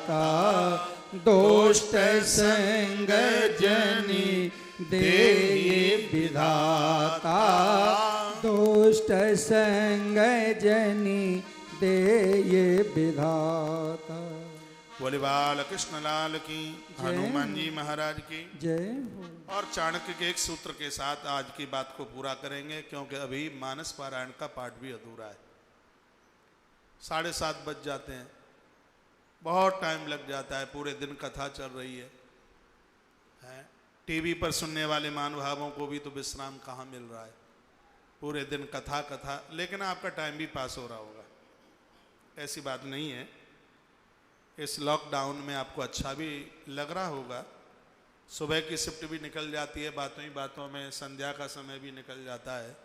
दुष्ट संग जनी देहि विधाता, दुष्ट संग जनी देहि विधाता। बोले बाल कृष्ण लाल की, हनुमान जी महाराज की जय हो। और चाणक्य के एक सूत्र के साथ आज की बात को पूरा करेंगे, क्योंकि अभी मानस पारायण का पाठ भी अधूरा है। 7:30 बज जाते हैं, बहुत टाइम लग जाता है, पूरे दिन कथा चल रही है। टीवी पर सुनने वाले महानुभावों को भी तो विश्राम कहाँ मिल रहा है, पूरे दिन कथा कथा, लेकिन आपका टाइम भी पास हो रहा होगा, ऐसी बात नहीं है। इस लॉकडाउन में आपको अच्छा भी लग रहा होगा, सुबह की शिफ्ट भी निकल जाती है, बातों ही बातों में संध्या का समय भी निकल जाता है।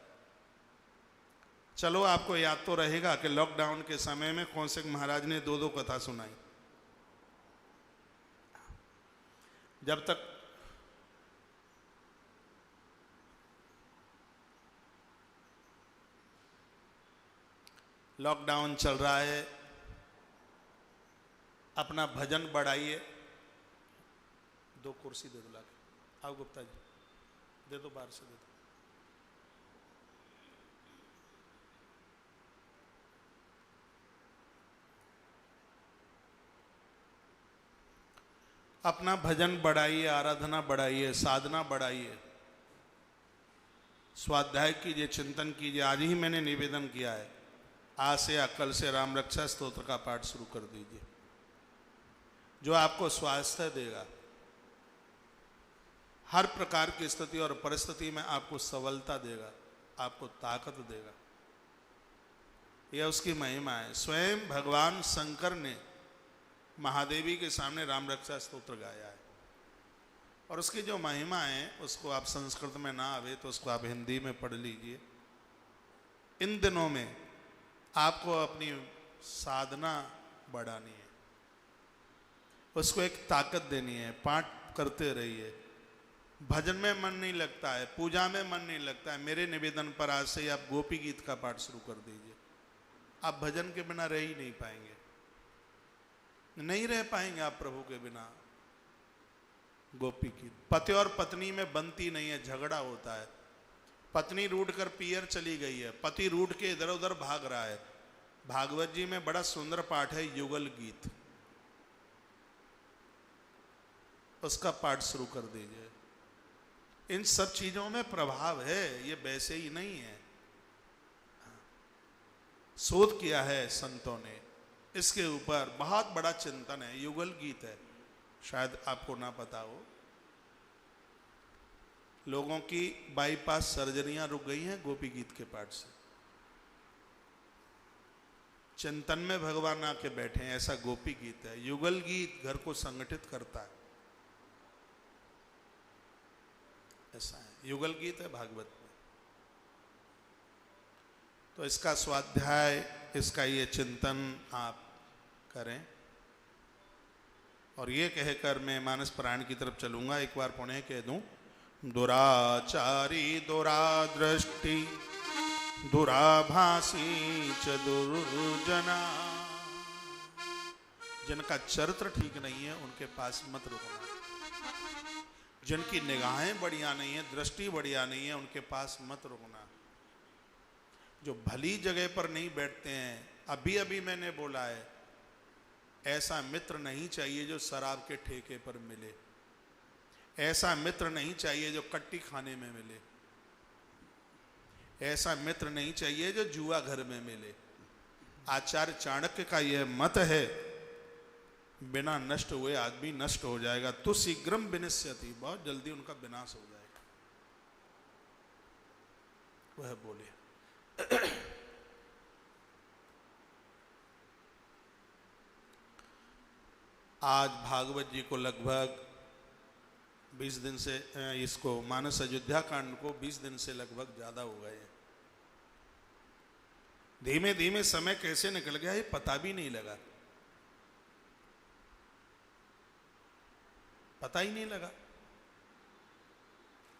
चलो, आपको याद तो रहेगा कि लॉकडाउन के समय में कौशिक महाराज ने 2-2 कथा सुनाई। जब तक लॉकडाउन चल रहा है, अपना भजन बढ़ाइए। 2 कुर्सी दे दो लाके, आओ गुप्ता जी, दे दो, बाहर से दे दो। अपना भजन बढ़ाइए, आराधना बढ़ाइए, साधना बढ़ाइए, स्वाध्याय कीजिए, चिंतन कीजिए। आज ही मैंने निवेदन किया है, आज से या कल से राम रक्षा स्तोत्र का पाठ शुरू कर दीजिए, जो आपको स्वास्थ्य देगा, हर प्रकार की स्थिति और परिस्थिति में आपको सबलता देगा, आपको ताकत देगा। यह उसकी महिमा है। स्वयं भगवान शंकर ने महादेवी के सामने राम रक्षा स्तोत्र गाया है, और उसकी जो महिमा है उसको आप संस्कृत में ना आवे तो उसको आप हिंदी में पढ़ लीजिए। इन दिनों में आपको अपनी साधना बढ़ानी है, उसको एक ताकत देनी है। पाठ करते रहिए। भजन में मन नहीं लगता है, पूजा में मन नहीं लगता है, मेरे निवेदन पर आज से आप गोपी गीत का पाठ शुरू कर दीजिए। आप भजन के बिना रह ही नहीं पाएंगे, नहीं रह पाएंगे आप प्रभु के बिना। गोपी गीत, पति और पत्नी में बनती नहीं है, झगड़ा होता है। पत्नी रूठ कर पियर चली गई है, पति रूठ के इधर उधर भाग रहा है। भागवत जी में बड़ा सुंदर पाठ है युगल गीत, उसका पाठ शुरू कर दीजिए। इन सब चीजों में प्रभाव है, ये वैसे ही नहीं है। शोध किया है संतों ने, इसके ऊपर बहुत बड़ा चिंतन है। युगल गीत है, शायद आपको ना पता हो। लोगों की बाईपास सर्जरियां रुक गई हैं गोपी गीत के पाठ से। चिंतन में भगवान आके बैठे हैं, ऐसा गोपी गीत है। युगल गीत घर को संगठित करता है, ऐसा है। युगल गीत है भागवत में। तो इसका स्वाध्याय, इसका ये चिंतन आप करें। और ये कहकर मैं मानस पारायण की तरफ चलूंगा। एक बार पुनः कह दूं, दुराचारी दुरादृष्टि दुराभासी च दुर्जना। जिनका चरित्र ठीक नहीं है उनके पास मत रुकना। जिनकी निगाहें बढ़िया नहीं है, दृष्टि बढ़िया नहीं है, उनके पास मत रुकना। जो भली जगह पर नहीं बैठते हैं, अभी अभी मैंने बोला है, ऐसा मित्र नहीं चाहिए जो शराब के ठेके पर मिले। ऐसा मित्र नहीं चाहिए जो कट्टी खाने में मिले। ऐसा मित्र नहीं चाहिए जो जुआ घर में मिले। आचार्य चाणक्य का यह मत है, बिना नष्ट हुए आदमी नष्ट हो जाएगा। तो शीघ्रम विनश्यति, बहुत जल्दी उनका विनाश हो जाएगा। वह बोले आज भागवत जी को लगभग 20 दिन से, इसको मानस अयोध्या कांड को 20 दिन से लगभग ज्यादा हो गए। धीमे धीमे समय कैसे निकल गया ये पता भी नहीं लगा, पता ही नहीं लगा।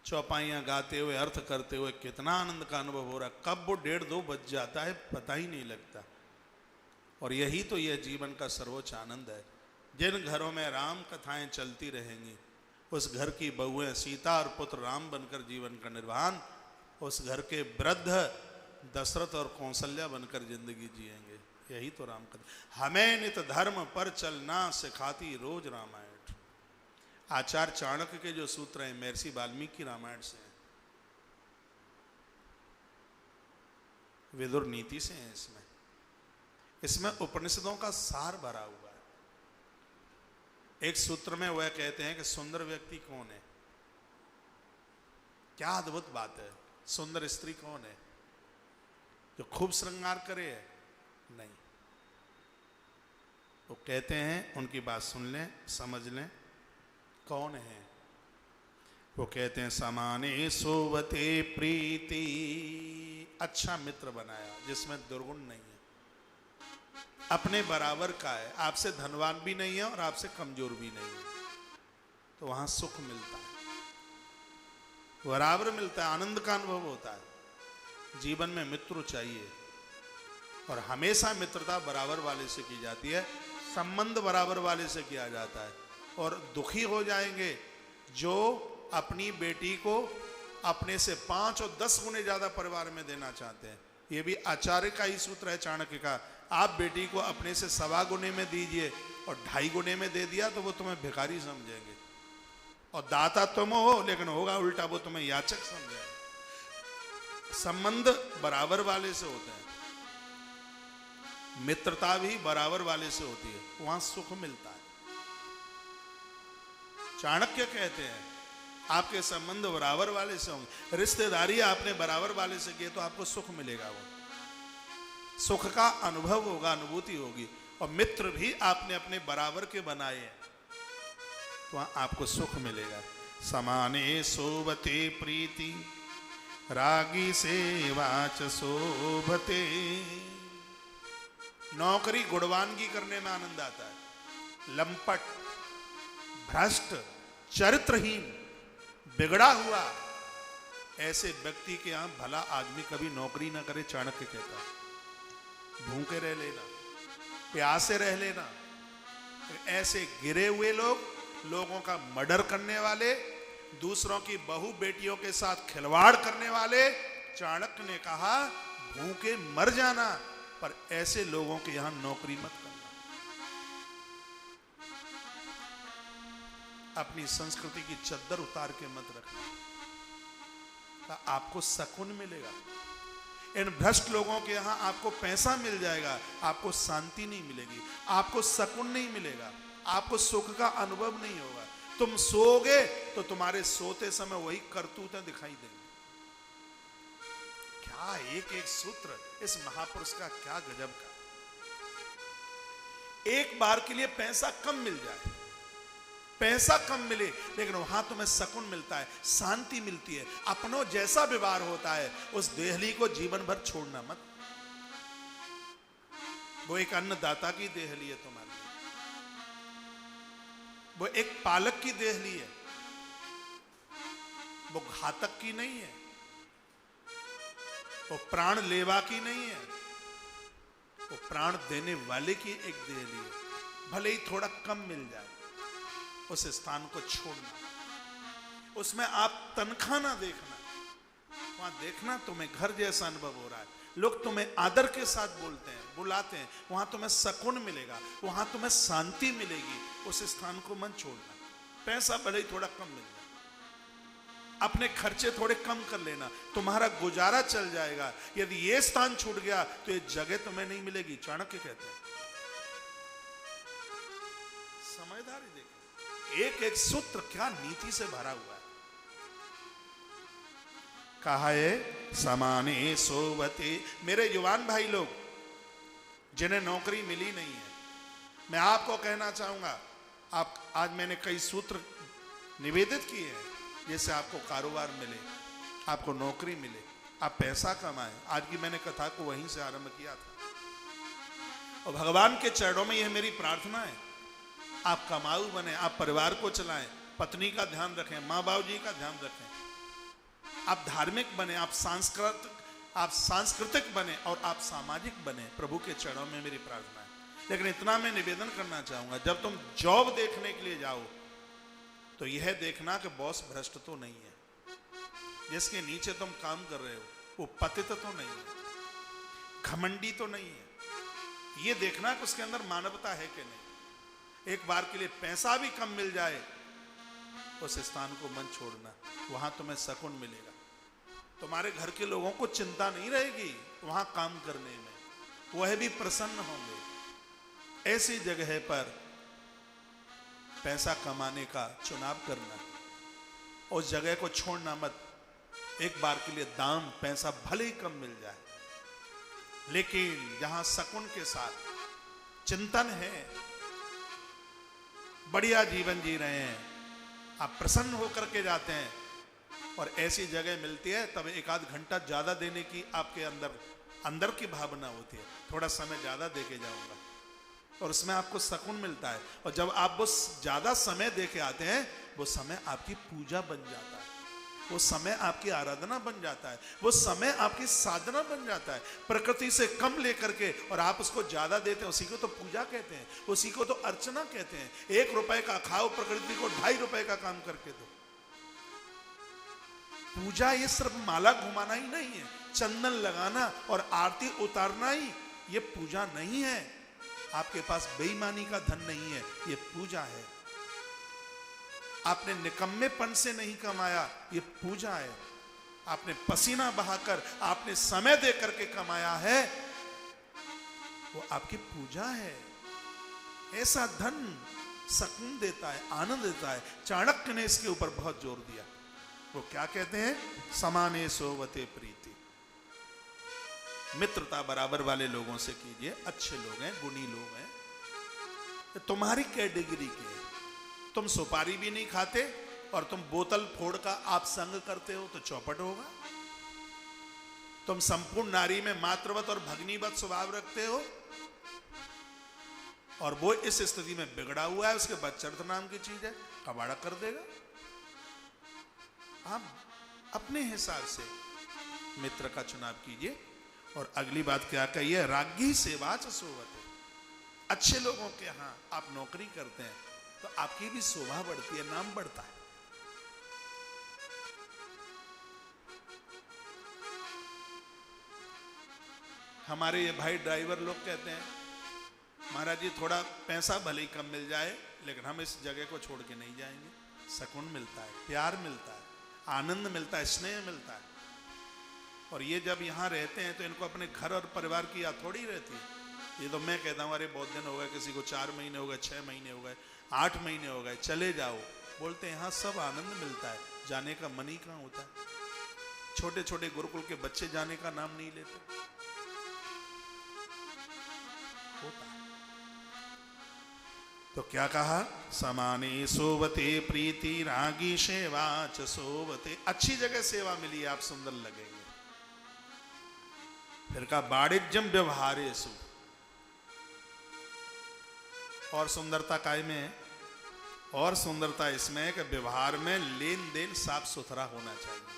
चौपाइयां गाते हुए, अर्थ करते हुए कितना आनंद का अनुभव हो रहा। कब वो 1:30-2 बज जाता है पता ही नहीं लगता। और यही तो यह जीवन का सर्वोच्च आनंद है। जिन घरों में राम कथाएं चलती रहेंगी, उस घर की बहुएं सीता और पुत्र राम बनकर जीवन का निर्वहन, उस घर के वृद्ध दशरथ और कौशल्या बनकर जिंदगी जिएंगे। यही तो राम कथा। हमें नित धर्म पर चलना सिखाती रोज रामायण। आचार्य चाणक्य के जो सूत्र हैं महर्षि वाल्मीकि रामायण से हैं, विदुर नीति से हैं। इसमें उपनिषदों का सार भरा हुआ है। एक सूत्र में वह कहते हैं कि सुंदर व्यक्ति कौन है। क्या अद्भुत बात है। सुंदर स्त्री कौन है? जो खूब श्रृंगार करे है? नहीं। वो कहते हैं, उनकी बात सुन लें, समझ लें, कौन है वो। कहते हैं समाने सोवते प्रीति, अच्छा मित्र बनाया जिसमें दुर्गुण नहीं है, अपने बराबर का है, आपसे धनवान भी नहीं है और आपसे कमजोर भी नहीं है, तो वहां सुख मिलता है, बराबर मिलता है, आनंद का अनुभव होता है। जीवन में मित्र चाहिए और हमेशा मित्रता बराबर वाले से की जाती है, संबंध बराबर वाले से किया जाता है। और दुखी हो जाएंगे जो अपनी बेटी को अपने से 5 और 10 गुने ज्यादा परिवार में देना चाहते हैं। ये भी आचार्य का ही सूत्र है, चाणक्य का। आप बेटी को अपने से 1.25 गुने में दीजिए और 2.5 गुने में दे दिया तो वो तुम्हें भिखारी समझेंगे, और दाता तुम हो लेकिन होगा उल्टा, वो तुम्हें याचक समझेंगे। संबंध बराबर वाले से होते हैं, मित्रता भी बराबर वाले से होती है, वहां सुख मिलता है। चाणक्य कहते हैं आपके संबंध बराबर वाले से होंगे, रिश्तेदारी आपने बराबर वाले से किए तो आपको सुख मिलेगा, वो सुख का अनुभव होगा, अनुभूति होगी। और मित्र भी आपने अपने बराबर के बनाए हैं तो वहां आपको सुख मिलेगा। समाने सोबते प्रीति रागी सेवाच शोभते। नौकरी गुणवानगी करने में आनंद आता है। लंपट, भ्रष्ट, चरित्रहीन, बिगड़ा हुआ ऐसे व्यक्ति के यहां भला आदमी कभी नौकरी ना करे। चाणक्य कहता है भूखे रह लेना, प्यासे रह लेना। ऐसे गिरे हुए लोग, लोगों का मर्डर करने वाले, दूसरों की बहू बेटियों के साथ खिलवाड़ करने वाले, चाणक्य ने कहा भूखे मर जाना, पर ऐसे लोगों के यहां नौकरी मत करना। अपनी संस्कृति की चद्दर उतार के मत रखना, आपको सकून मिलेगा। इन भ्रष्ट लोगों के यहां आपको पैसा मिल जाएगा, आपको शांति नहीं मिलेगी, आपको सकून नहीं मिलेगा, आपको सुख का अनुभव नहीं होगा। तुम सोओगे तो तुम्हारे सोते समय वही करतूतें दिखाई देंगी। क्या एक एक सूत्र इस महापुरुष का, क्या गजब का। एक बार के लिए पैसा कम मिल जाए, पैसा कम मिले, लेकिन वहां तुम्हें सकून मिलता है, शांति मिलती है, अपनों जैसा व्यवहार होता है। उस देहली को जीवन भर छोड़ना मत। वो एक अन्नदाता की देहली है तुम्हारी, वो एक पालक की देहली है, वो घातक की नहीं है, वो प्राण लेवा की नहीं है, वो प्राण देने वाले की एक देहली है। भले ही थोड़ा कम मिल जाए, उस स्थान को छोड़ना। उसमें आप तनख्वाह ना देखना, वहां देखना तुम्हें घर जैसा अनुभव हो रहा है, लोग तुम्हें आदर के साथ बोलते हैं, बुलाते हैं, वहां तुम्हें सकून मिलेगा, वहां तुम्हें शांति मिलेगी। उस स्थान को मत छोड़ना। पैसा भले ही थोड़ा कम मिल जाए, अपने खर्चे थोड़े कम कर लेना, तुम्हारा गुजारा चल जाएगा। यदि ये स्थान छूट गया तो ये जगह तुम्हें नहीं मिलेगी। चाणक्य कहते हैं। समझदारी देखिए, एक एक सूत्र क्या नीति से भरा हुआ है। कहा है समाने सोवते। मेरे युवान भाई लोग जिन्हें नौकरी मिली नहीं है, मैं आपको कहना चाहूंगा, आप आज मैंने कई सूत्र निवेदित किए हैं जिससे आपको कारोबार मिले, आपको नौकरी मिले, आप पैसा कमाएं। आज की मैंने कथा को वहीं से आरंभ किया था और भगवान के चरणों में यह मेरी प्रार्थना है, आप कमाऊ बने, आप परिवार को चलाएं, पत्नी का ध्यान रखें, माँ बाबू जी का ध्यान रखें, आप धार्मिक बने, आप सांस्कृतिक बने और आप सामाजिक बने। प्रभु के चरणों में मेरी प्रार्थना है। लेकिन इतना मैं निवेदन करना चाहूंगा, जब तुम जॉब देखने के लिए जाओ तो यह देखना कि बॉस भ्रष्ट तो नहीं है, जिसके नीचे तुम काम कर रहे हो वो पतित तो नहीं है, घमंडी तो नहीं है। ये देखना कि उसके अंदर मानवता है कि नहीं। एक बार के लिए पैसा भी कम मिल जाए उस स्थान को मन छोड़ना, वहां तुम्हें सकून मिलेगा। तुम्हारे घर के लोगों को चिंता नहीं रहेगी वहां काम करने में, वह भी प्रसन्न होंगे। ऐसी जगह पर पैसा कमाने का चुनाव करना, उस जगह को छोड़ना मत। एक बार के लिए दाम पैसा भले ही कम मिल जाए, लेकिन जहां सकून के साथ चिंतन है, बढ़िया जीवन जी रहे हैं, आप प्रसन्न होकर के जाते हैं और ऐसी जगह मिलती है, तब एक आध घंटा ज्यादा देने की आपके अंदर की भावना होती है, थोड़ा समय ज्यादा देके जाऊंगा, और उसमें आपको सकून मिलता है। और जब आप वो ज्यादा समय देके आते हैं, वो समय आपकी पूजा बन जाता है, वो समय आपकी आराधना बन जाता है, वो समय आपकी साधना बन जाता है। प्रकृति से कम लेकर के और आप उसको ज्यादा देते हैं, उसी को तो पूजा कहते हैं, उसी को तो अर्चना कहते हैं। 1 रुपए का खाओ, प्रकृति को 2.5 रुपए का काम करके दो। पूजा ये सिर्फ माला घुमाना ही नहीं है, चंदन लगाना और आरती उतारना ही ये पूजा नहीं है। आपके पास बेईमानी का धन नहीं है, ये पूजा है। आपने निकम्मेपन से नहीं कमाया, ये पूजा है। आपने पसीना बहाकर, आपने समय दे करके कमाया है, वो आपकी पूजा है। ऐसा धन सकून देता है, आनंद देता है। चाणक्य ने इसके ऊपर बहुत जोर दिया। वो क्या कहते हैं? समाने सोवते प्रीति। मित्रता बराबर वाले लोगों से कीजिए, अच्छे लोग हैं, गुणी लोग हैं। तुम्हारी कैटेगरी के हैं, तुम सुपारी भी नहीं खाते और तुम बोतल फोड़ का आप संग करते हो तो चौपट होगा। तुम संपूर्ण नारी में मातृवत और भगनीवत स्वभाव रखते हो और वो इस स्थिति में बिगड़ा हुआ है, उसके बाद चरित्र नाम की चीज है, कबाड़ा कर देगा। आप अपने हिसाब से मित्र का चुनाव कीजिए। और अगली बात क्या कही है? राज्ञी सेवा च सोवते। अच्छे लोगों के यहां आप नौकरी करते हैं तो आपकी भी शोभा बढ़ती है, नाम बढ़ता है। हमारे ये भाई ड्राइवर लोग कहते हैं, महाराज जी थोड़ा पैसा भले ही कम मिल जाए लेकिन हम इस जगह को छोड़ के नहीं जाएंगे। सकून मिलता है, प्यार मिलता है, आनंद मिलता है, स्नेह मिलता है। और ये जब यहाँ रहते हैं तो इनको अपने घर और परिवार की याद थोड़ी रहती है। ये तो मैं कहता हूँ अरे बहुत दिन हो गए, किसी को 4 महीने हो गए, 6 महीने हो गए, 8 महीने हो गए, चले जाओ। बोलते हैं यहाँ सब आनंद मिलता है, जाने का मन ही कहाँ होता है। छोटे छोटे गुरुकुल के बच्चे जाने का नाम नहीं लेते। होता है। तो क्या कहा? समाने सोवते प्रीति रागी सेवा च सोवते। अच्छी जगह सेवा मिली, आप सुंदर लगेंगे। फिर कहा वाणिज्यम व्यवहारेषु। और सुंदरता काय में है? और सुंदरता इसमें है कि व्यवहार में लेन देन साफ सुथरा होना चाहिए।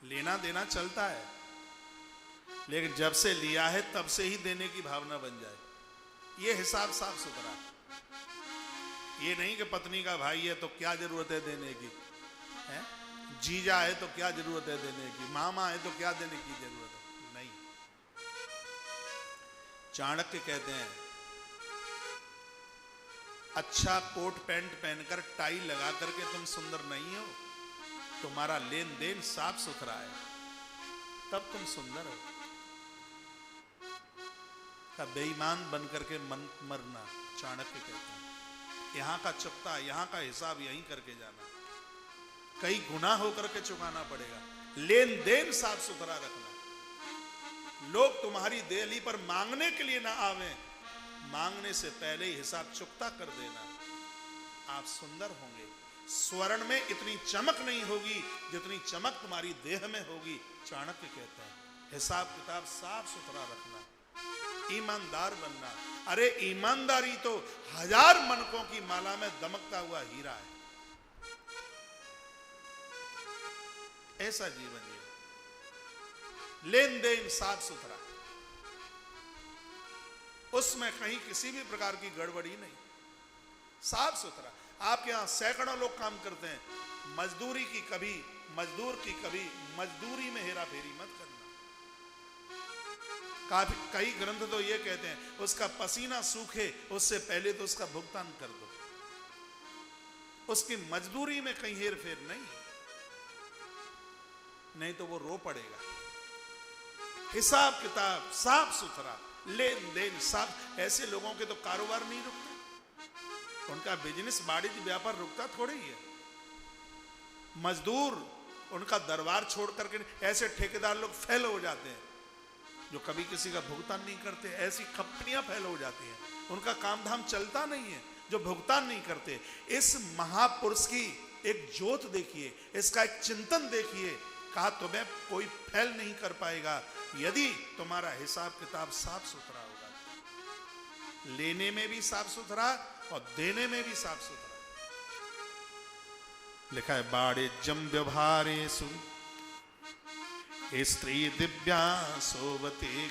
लेना देना चलता है, लेकिन जब से लिया है तब से ही देने की भावना बन जाए, ये हिसाब साफ सुथरा। ये नहीं कि पत्नी का भाई है तो क्या जरूरत है देने की, है? जीजा है तो क्या जरूरत है देने की, मामा है तो क्या देने की जरूरत है? नहीं। चाणक्य कहते हैं अच्छा कोट पैंट पहनकर टाई लगा करके तुम सुंदर नहीं हो, तुम्हारा लेन देन साफ सुथरा है, तब तुम सुंदर हो। का बेईमान बन करके मन मरना, चाणक्य कहते हैं। यहां का चुकता, यहां का हिसाब यहीं करके जाना, कई गुना होकर के चुकाना पड़ेगा। लेन देन साफ सुथरा रखना, लोग तुम्हारी देहली पर मांगने के लिए ना आवे, मांगने से पहले ही हिसाब चुकता कर देना। आप सुंदर होंगे। स्वर्ण में इतनी चमक नहीं होगी जितनी चमक तुम्हारी देह में होगी। चाणक्य कहते हैं हिसाब किताब साफ सुथरा रखना, ईमानदार बनना। अरे ईमानदारी तो 1000 मनकों की माला में दमकता हुआ हीरा है। ऐसा जीवन जीवन, लेन देन साफ सुथरा। उसमें कहीं किसी भी प्रकार की गड़बड़ी नहीं, साफ सुथरा। आपके यहां सैकड़ों लोग काम करते हैं, मजदूर की कभी मजदूरी में हेरा फेरी मत करना। कई ग्रंथ तो ये कहते हैं उसका पसीना सूखे उससे पहले तो उसका भुगतान कर दो, उसकी मजदूरी में कहीं हेर फेर नहीं तो वो रो पड़ेगा। हिसाब किताब साफ सुथरा, लेन देन साफ। ऐसे लोगों के तो कारोबार नहीं रुकते, उनका बिजनेस वाणिज्य व्यापार रुकता थोड़ी ही है। मजदूर उनका दरबार छोड़ करके, ऐसे ठेकेदार लोग फेल हो जाते हैं जो कभी किसी का भुगतान नहीं करते। ऐसी कंपनियां फेल हो जाती हैं, उनका काम धाम चलता नहीं है जो भुगतान नहीं करते। इस महापुरुष की एक ज्योत देखिए, इसका एक चिंतन देखिए। कहा तुम्हें कोई फेल नहीं कर पाएगा यदि तुम्हारा हिसाब किताब साफ सुथरा होगा, लेने में भी साफ सुथरा और देने में भी साफ सुथरा। लिखा है वाणिज्यम व्यवहारेषु स्त्री दिव्या सोवते